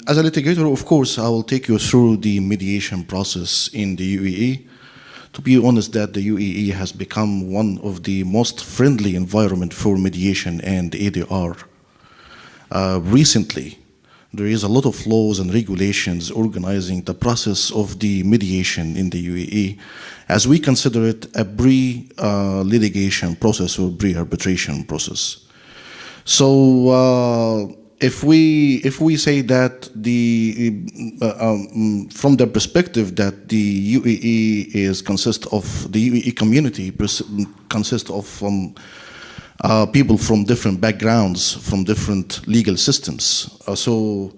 As a litigator, of course, I will take you through the mediation process in the UAE. To be honest, that the UAE has become one of the most friendly environment for mediation and ADR. Recently, there is a lot of laws and regulations organizing the process of the mediation in the UAE, as we consider it a pre-litigation process or pre-arbitration process. So if we say that from the perspective that the UAE the UAE community consists of people from different backgrounds, from different legal systems. So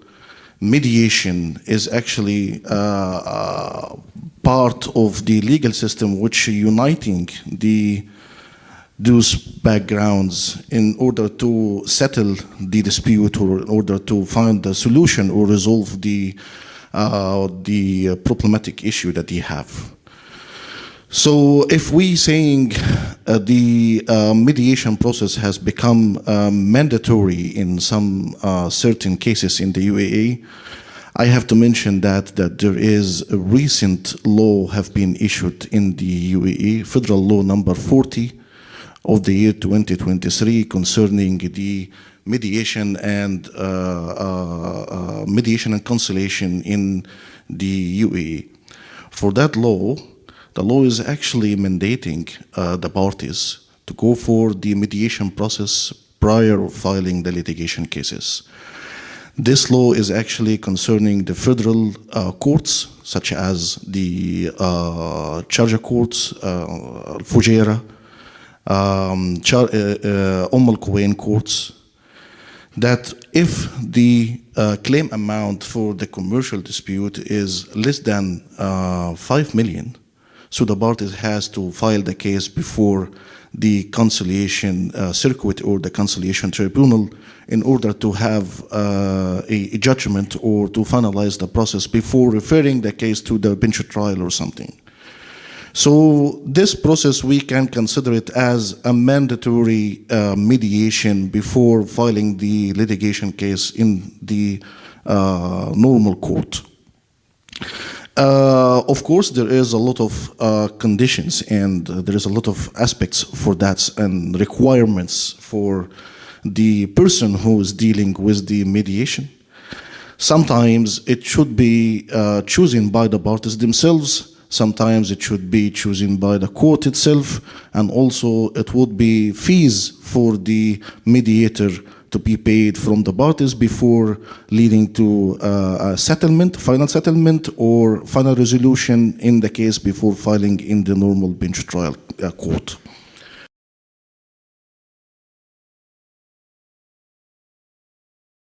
mediation is actually part of the legal system which uniting those backgrounds in order to settle the dispute or in order to find a solution or resolve the problematic issue that they have. So if we saying the mediation process has become mandatory in some certain cases in the UAE, I have to mention that there is a recent law have been issued in the UAE, Federal Law number 40 of the year 2023 concerning the mediation and conciliation in the UAE. For that law, the law is actually mandating the parties to go for the mediation process prior to filing the litigation cases. This law is actually concerning the federal courts, such as the Charge Courts, Fujairah, 𝐿 courts, that if the claim amount for the commercial dispute is less than 5 million, so the parties has to file the case before the conciliation circuit or the conciliation tribunal in order to have a judgment or to finalize the process before referring the case to the bench trial or something. So this process, we can consider it as a mandatory mediation before filing the litigation case in the normal court. Of course, there is a lot of conditions and there is a lot of aspects for that and requirements for the person who is dealing with the mediation. Sometimes it should be chosen by the parties themselves. Sometimes it should be chosen by the court itself, and also it would be fees for the mediator to be paid from the parties before leading to a settlement, final settlement, or final resolution in the case before filing in the normal bench trial court.